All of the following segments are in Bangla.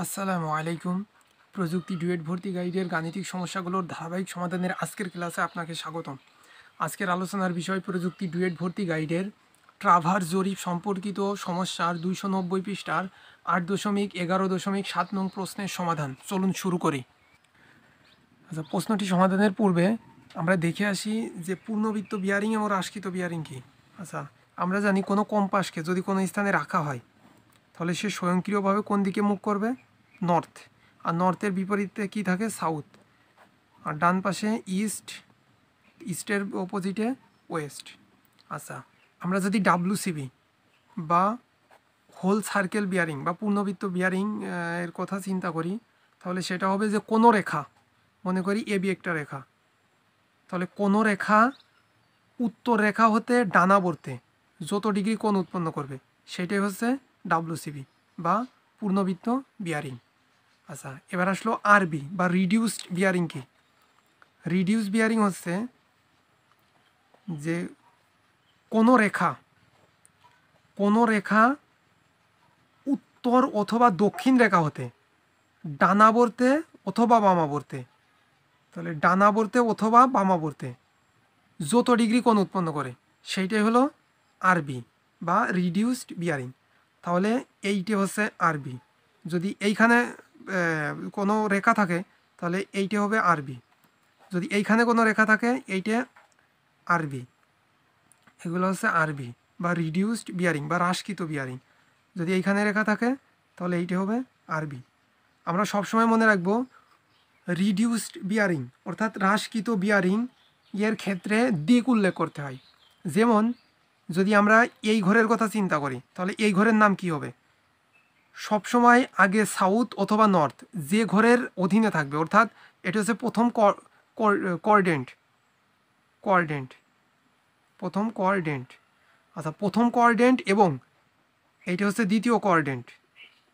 আসসালামু আলাইকুম। প্রযুক্তি ডুয়েট ভর্তি গাইডের গাণিতিক সমস্যাগুলোর ধারাবাহিক সমাধানের আজকের ক্লাসে আপনাকে স্বাগতম। আজকের আলোচনার বিষয় প্রযুক্তি ডুয়েট ভর্তি গাইডের ট্রাভার্স জরিপ সম্পর্কিত সমস্যার 290 পৃষ্ঠার 8.11.7 নং প্রশ্নের সমাধান। চলুন শুরু করি। আচ্ছা, প্রশ্নটি সমাধানের পূর্বে আমরা দেখে আসি যে পূর্ণবৃত্ত বিয়ারিং এবং হ্রাসকৃত বিয়ারিং কী। আচ্ছা, আমরা জানি কোনো কম্পাসকে যদি কোনো স্থানে রাখা হয় তাহলে সে স্বয়ংক্রিয়ভাবে কোন দিকে মুখ করবে? নর্থ। আর নর্থের বিপরীতে কি থাকে? সাউথ। আর ডান পাশে ইস্ট, ইস্টের অপোজিটে ওয়েস্ট। আচ্ছা, আমরা যদি ডাব্লুসিবি বা হোল সার্কেল বিয়ারিং বা পূর্ণবৃত্ত বিয়ারিং এর কথা চিন্তা করি তাহলে সেটা হবে যে কোনো রেখা, মনে করি এবি একটা রেখা, তাহলে কোনো রেখা উত্তর রেখা হতে ডানাবর্তে যত ডিগ্রি কোণ উৎপন্ন করবে সেটাই হচ্ছে ডাব্লুসিবি বা পূর্ণবৃত্ত বিয়ারিং। আচ্ছা, এবার আসলো আরবি বা রিডিউসড বিয়ারিং কি? রিডিউস বিয়ারিং হচ্ছে যে কোনো রেখা উত্তর অথবা দক্ষিণ রেখা হতে ডানাবর্তে অথবা বামাবর্তে, তাহলে ডানাবর্তে অথবা বামাবর্তে যত ডিগ্রি কোণ উৎপন্ন করে সেইটাই হলো আরবি বা রিডিউসড বিয়ারিং। তাহলে এইটি হচ্ছে আরবি। যদি এইখানে কোনো রেখা থাকে তাহলে এইটা হবে আরবি, যদি এইখানে কোনো রেখা থাকে এইটা আরবি। এগুলো হচ্ছে আরবি বা রিডিউসড বিয়ারিং বা হ্রাসকৃত বিয়ারিং। যদি এইখানে রেখা থাকে তাহলে এইটা হবে আরবি। আমরা সবসময় মনে রাখবো রিডিউসড বিয়ারিং অর্থাৎ হ্রাসকৃত বিয়ারিং এর ক্ষেত্রে দিক উল্লেখ করতে হয়। যেমন যদি আমরা এই ঘরের কথা চিন্তা করি তাহলে এই ঘরের নাম কি হবে? সবসময় আগে সাউথ অথবা নর্থ যে ঘরের অধীনে থাকবে, অর্থাৎ এটা হচ্ছে প্রথম কোয়ার্ডেন্ট প্রথম কোয়ার্ডেন্ট। আচ্ছা, প্রথম কোয়ার্ডেন্ট এবং এইটা হচ্ছে দ্বিতীয় কোয়ার্ডেন্ট,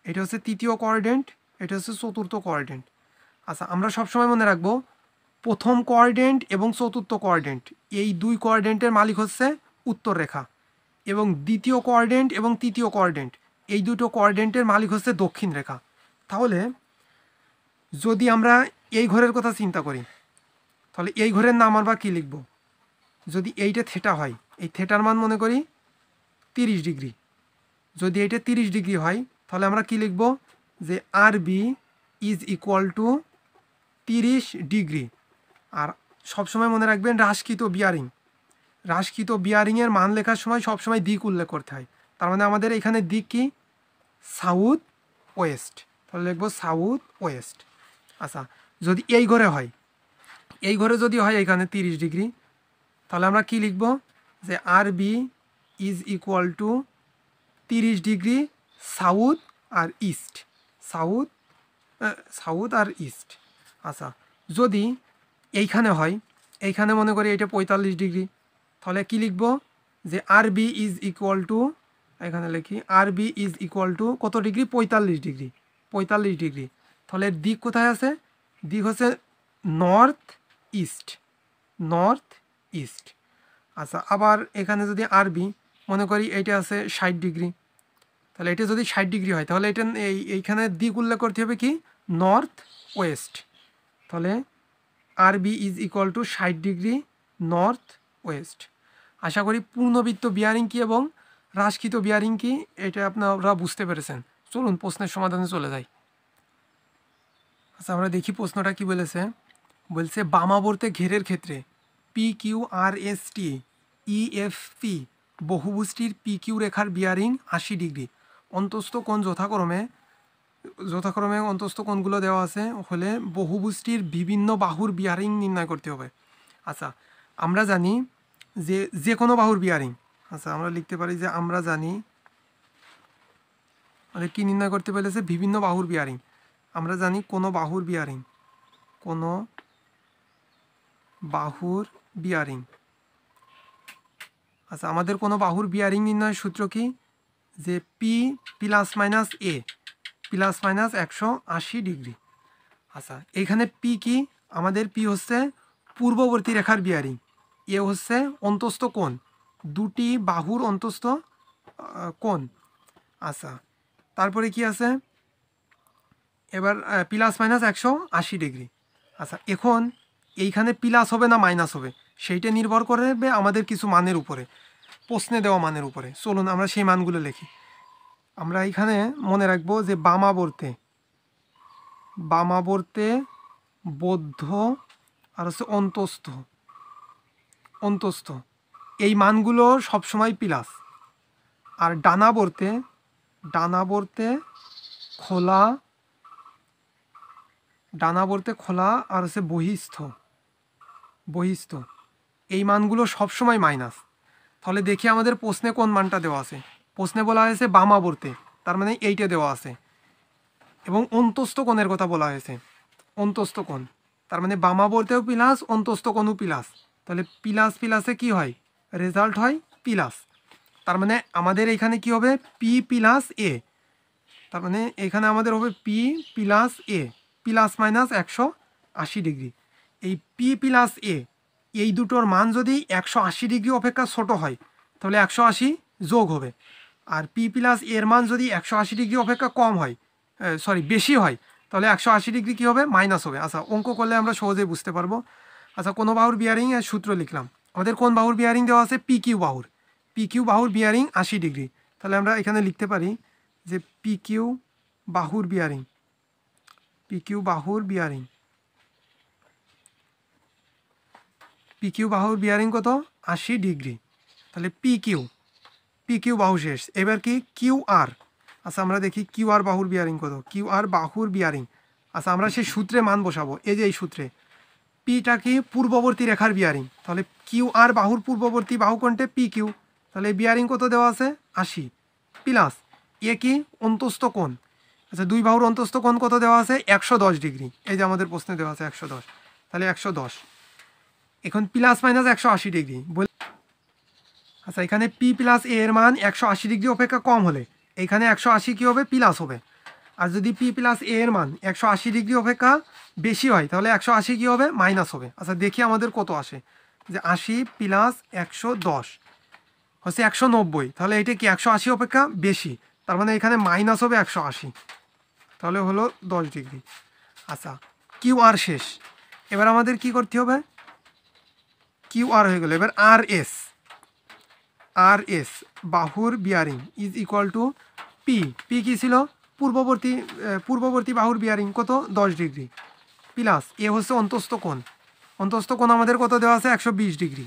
এটা হচ্ছে তৃতীয় কোয়ার্ডেন্ট, এটা হচ্ছে চতুর্থ কোয়ার্ডেন্ট। আচ্ছা, আমরা সবসময় মনে রাখবো প্রথম কোয়ার্ডেন্ট এবং চতুর্থ কোয়ার্ডেন্ট এই দুই কোয়ার্ডেন্টের মালিক হচ্ছে উত্তর রেখা, এবং দ্বিতীয় কোয়ার্ডেন্ট এবং তৃতীয় কোয়ার্ডেন্ট এই দুটো কোয়ার্ডেন্টের মালিক হচ্ছে দক্ষিণ রেখা। তাহলে যদি আমরা এই ঘরের কথা চিন্তা করি তাহলে এই ঘরের নাম আমরা কী লিখব? যদি এইটা থেটা হয়, এই থেটার মান মনে করি 30 ডিগ্রি। যদি এইটা 30 ডিগ্রি হয় তাহলে আমরা কি লিখব? যে R B is equal to 30 degree. আর সবসময় মনে রাখবেন হ্রাসকৃত বিয়ারিংয়ের মান লেখার সময় সবসময় দিক উল্লেখ করতে হয়। তার মানে আমাদের এখানে দিক কি? South West. তাহলে লিখবো সাউথ ওয়েস্ট। আচ্ছা, যদি এই ঘরে হয়, এই ঘরে যদি হয় এখানে 30 ডিগ্রি, তাহলে আমরা কি লিখব? যে R B is equal to 30 degree south আর ইস্ট, সাউথ আর ইস্ট। আচ্ছা, যদি এইখানে হয়, এইখানে মনে করি এটা 45 ডিগ্রি, তাহলে কি লিখব? যে R B is equal two, এখানে লিখি আর বি ইজ ইকুয়াল টু কত ডিগ্রি? 45 ডিগ্রি। 45 ডিগ্রি। তাহলে দিক কোথায় আছে? দিক হচ্ছে নর্থ ইস্ট। আচ্ছা, আবার এখানে যদি আরবি মনে করি এইটা আছে 60 ডিগ্রি, তাহলে এটা যদি 60 ডিগ্রি হয় তাহলে এটা এইখানে দিক উল্লেখ করতে হবে কি? North west. তাহলে R B is equal to 60 degree north west. আশা করি পূর্ণবৃত্ত বিয়ারিং কি এবং হ্রাসকৃত বিয়ারিং কি এটা আপনারা বুঝতে পেরেছেন। চলুন প্রশ্নের সমাধানে চলে যাই। আচ্ছা, আমরা দেখি প্রশ্নটা কি বলছে বামাবর্তে ঘেরের ক্ষেত্রে P Q R S T E F P বহুভুজটির পি কিউ রেখার বিয়ারিং 80 ডিগ্রি। অন্তস্থ কোণ যথাক্রমে অন্তস্থ কোণগুলো দেওয়া আছে হলে বহুভুজটির বিভিন্ন বাহুর বিয়ারিং নির্ণয় করতে হবে। আচ্ছা, আমরা জানি যে কোনো বাহুর বিয়ারিং, আচ্ছা আমরা লিখতে পারি যে আমরা জানি আমাদের কী নির্ণয় করতে পেরেছে? বিভিন্ন বাহুর বিয়ারিং। আমরা জানি কোনো বাহুর বিয়ারিং। আচ্ছা, আমাদের কোনো বাহুর বিয়ারিং নির্ণয়ের সূত্র কি? যে পি প্লাস মাইনাস এ প্লাস মাইনাস 180 ডিগ্রি। আচ্ছা, এইখানে পি কি? আমাদের পি হচ্ছে পূর্ববর্তী রেখার বিয়ারিং, এ হচ্ছে অন্তস্থ কোণ, দুটি বাহুর অন্তস্থ কোণ। আচ্ছা, তারপরে কি আছে? এবার প্লাস মাইনাস 180 ডিগ্রি। আচ্ছা এখন এইখানে প্লাস হবে না মাইনাস হবে সেইটা নির্ভর করবে আমাদের কিছু মানের উপরে, প্রশ্নে দেওয়া মানের উপরে। চলুন আমরা সেই মানগুলো লিখি। আমরা এখানে মনে রাখবো যে বামাবর্তে বদ্ধ আর হচ্ছে অন্তস্থ এই মানগুলো সবসময় প্লাস। আর ডানাবর্তে খোলা আর হচ্ছে বহিস্থ এই মানগুলো সবসময় মাইনাস। তাহলে দেখি আমাদের প্রশ্নে কোন মানটা দেওয়া আছে। প্রশ্নে বলা হয়েছে বামাবর্তে, তার মানে এইটা দেওয়া আছে। এবং অন্তস্থ কোণের কথা বলা হয়েছে, অন্তস্থ কোণ, তার মানে বামাবর্তেও প্লাস অন্তস্থ কোণও প্লাস। তাহলে প্লাস প্লাসে কি হয়, রেজাল্ট হয় প্লাস। তার মানে আমাদের এখানে কি হবে, পি প্লাস এ। তার মানে এখানে আমাদের হবে পি প্লাস এ, প্লাস মাইনাস 180 ডিগ্রি। এই পি প্লাস এ এই দুটোর মান যদি 180 ডিগ্রি অপেক্ষা ছোট হয় তাহলে 180 যোগ হবে। আর পি প্লাস এর মান যদি 180 ডিগ্রি অপেক্ষা কম হয়, বেশি হয়, তাহলে 180 ডিগ্রি কী হবে, মাইনাস হবে। আচ্ছা অঙ্ক করলে আমরা সহজেই বুঝতে পারবো। আচ্ছা কোনো বাহুর বিয়ারিং এর সূত্র লিখলাম। আমাদের কোন বাহুর বিয়ারিং দেওয়া আছে, পি কিউ বাহুর বিয়ারিং 80 ডিগ্রি। তাহলে আমরা এখানে লিখতে পারি যে পি কিউ বাহুর বিয়ারিং কত, 80 ডিগ্রি। তাহলে পি কিউ বাহু শেষ। এবার কি কিউ আর। আচ্ছা আমরা দেখি কিউ আর বাহুর বিয়ারিং কত, কিউ আর বাহুর বিয়ারিং। আচ্ছা আমরা সেই সূত্রে মান বসাবো, এই যে এই সূত্রে পিটা কি পূর্ববর্তী রেখার বিয়ারিং। তাহলে কিউ আর বাহুর পূর্ববর্তী বাহু কোনটা, পি কিউ। তাহলে বিয়ারিং কত দেওয়া আছে, 80 প্লাস এ কি অন্তস্থ কোণ। আচ্ছা দুই বাহুর অন্তস্থ কোণ কত দেওয়া আছে, 110 ডিগ্রি। এই যে আমাদের প্রশ্নে দেওয়া আছে 110, তাহলে 110। এখন প্লাস মাইনাস 180 ডিগ্রি। আচ্ছা এখানে পি প্লাস এ এর মান 180 ডিগ্রি অপেক্ষা কম হলে এখানে 180 কী হবে, প্লাস হবে। আর যদি পি প্লাস এ এর মান 180 ডিগ্রি অপেক্ষা বেশি হয় তাহলে 180 কী হবে, মাইনাস হবে। আচ্ছা দেখি আমাদের কত আসে, যে 80 প্লাস 110 হচ্ছে 190। তাহলে এটা কি 180 অপেক্ষা বেশি, তার মানে এখানে মাইনাস হবে 180, তাহলে হলো 10 ডিগ্রি। আচ্ছা কিউ আর শেষ। এবার আমাদের কি করতে হবে, কিউ আর হয়ে গেল। এবার আর এস বাহুর bearing is equal two P কি ছিল, পূর্ববর্তী বাহুর বিয়ারিং কত, 10 ডিগ্রি প্লাস এ হচ্ছে অন্তস্থ কোণ আমাদের কত দেওয়া আছে, 120 ডিগ্রি।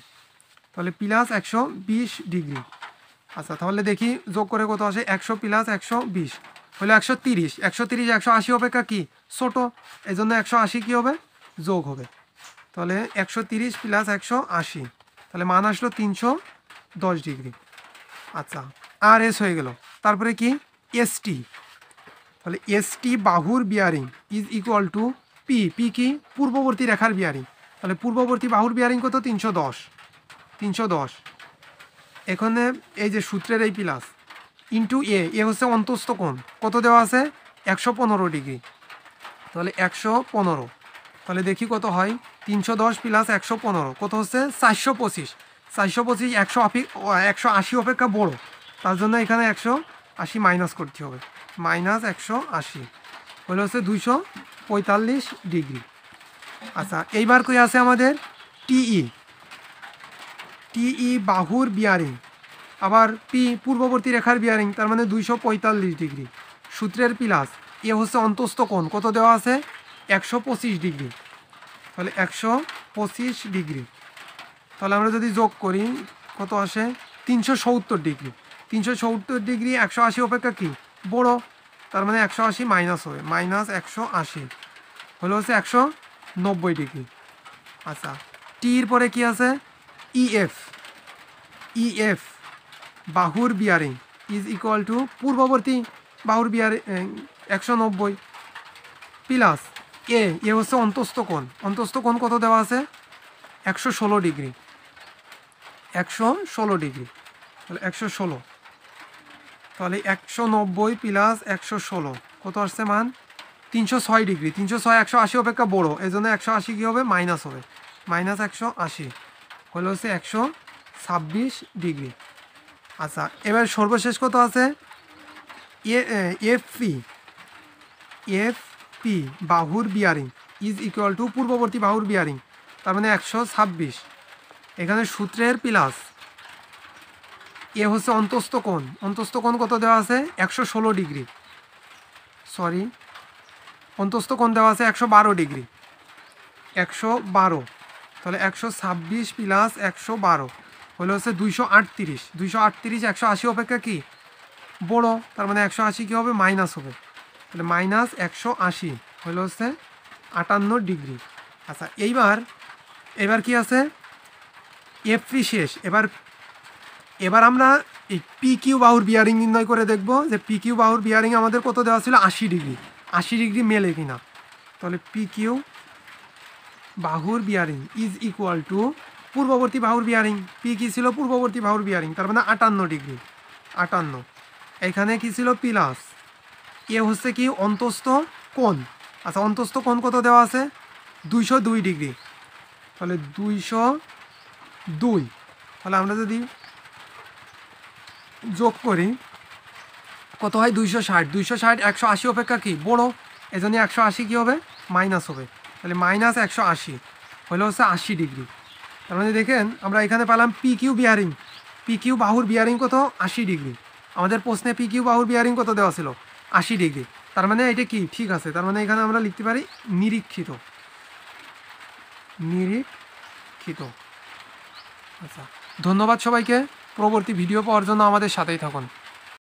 তাহলে প্লাস 120 ডিগ্রি। আচ্ছা তাহলে দেখি যোগ করে কত আসে, 100 প্লাস 120 হলো 130। 180 অপেক্ষা কি ছোট, এই জন্য 180 কী হবে, যোগ হবে। তাহলে 130 প্লাস 180, তাহলে মান আসলো 310 ডিগ্রি। আচ্ছা আর এস হয়ে গেল। তারপরে কি এসটি, তাহলে এসটি বাহুর bearing is equal two P কি পূর্ববর্তী রেখার বিয়ারিং। তাহলে পূর্ববর্তী বাহুর বিয়ারিং কত, 310। এখানে এই যে সূত্রের এই প্লাস ইন্টু এ হচ্ছে অন্তস্থ কোণ, কত দেওয়া আছে, 115 ডিগ্রি। তাহলে 115, তাহলে দেখি কত হয়, 310 প্লাস 115 কত হচ্ছে, 425। 180 অপেক্ষা বড়, তার জন্য এখানে 180 মাইনাস করতে হবে, মাইনাস 180 হলে হচ্ছে 245 ডিগ্রি। আচ্ছা এইবার কই আছে আমাদের টিই বাহুর বিয়ারিং, আবার পি পূর্ববর্তী রেখার বিয়ারিং, তার মানে 245 ডিগ্রি। সূত্রের প্লাস এ হচ্ছে অন্তস্থ কোণ, কত দেওয়া আছে, 125 ডিগ্রি। তাহলে 125 ডিগ্রি। তাহলে আমরা যদি যোগ করি কত আসে, 370 ডিগ্রি। 370 ডিগ্রি 180 অপেক্ষা কি বড়, তার মানে 180 মাইনাস হবে, মাইনাস 180 হলো হচ্ছে 190 ডিগ্রি। আচ্ছা টির পরে কি আছে, ইএফ বাহুর বিয়ারিং ইজ ইকুয়াল টু পূর্ববর্তী বাহুর বিয়ারিং 190 প্লাস এ হচ্ছে অন্তস্থ কোণ কত দেওয়া আছে, 116 ডিগ্রি। 116 ডিগ্রি, তাহলে 116, তাহলে 190 প্লাস 116 কত আসছে মান, 306 ডিগ্রি। 306 180 অপেক্ষা বড়, এই জন্য 180 কী হবে, মাইনাস হবে, মাইনাস 180 হলে হচ্ছে 126 ডিগ্রি। আচ্ছা এবার সর্বশেষ কত আছে, এফ পি বাহুর বিয়ারিং ইজ ইকুয়াল টু পূর্ববর্তী বাহুর বিয়ারিং, তার মানে 126। এখানে সূত্রের প্লাস এ হচ্ছে অন্তস্থ কোণ, অন্তস্থ কোণ কত দেওয়া আছে 116 ডিগ্রি, সরি অন্তস্থ কোণ দেওয়া আছে 112 ডিগ্রি, 112, তাহলে 126 প্লাস 112 হলো হচ্ছে 238, 238 180 অপেক্ষা কি বড়, তার মানে 180 কী হবে মাইনাস হবে, তাহলে মাইনাস 180 হলো হচ্ছে 58 ডিগ্রি। আচ্ছা এবার কি আছে এফপি শেষ। এবার আমরা এই পি কিউ বাহুর বিয়ারিং নির্ণয় করে দেখব যে পি কিউ বাহুর বিয়ারিং আমাদের কত দেওয়া ছিল 80 ডিগ্রি, 80 ডিগ্রি মেলে কিনা। তাহলে পি কিউ বাহুর বিয়ারিং ইজ ইকুয়াল টু পূর্ববর্তী বাহুর বিয়ারিং, পি কী ছিল পূর্ববর্তী বাহুর বিয়ারিং, তার মানে 58 ডিগ্রি, 58। এখানে কি ছিল প্লাস এ হচ্ছে কি অন্তস্থ কোণ। আচ্ছা অন্তস্থ কোণ কত দেওয়া আছে 202 ডিগ্রি, তাহলে 202, তাহলে আমরা যদি যোগ করি কত হয় 260, 260 180 অপেক্ষা কি বড়, এই জন্য 180 কী হবে মাইনাস হবে, তাহলে মাইনাস 180 হলে হচ্ছে 80 ডিগ্রি। তার মানে দেখেন আমরা এখানে পেলাম P Q bearing, P Q বাহুর বিয়ারিং কত 80 ডিগ্রি, আমাদের প্রশ্নে পি কিউ বাহুর বিয়ারিং কত দেওয়া ছিল 80 ডিগ্রি, তার মানে এটা কি ঠিক আছে, তার মানে এখানে আমরা লিখতে পারি নিরীক্ষিত, নিরীক্ষিত। আচ্ছা ধন্যবাদ সবাইকে, পরবর্তী ভিডিও পাওয়ার জন্য আমাদের সাথেই থাকুন।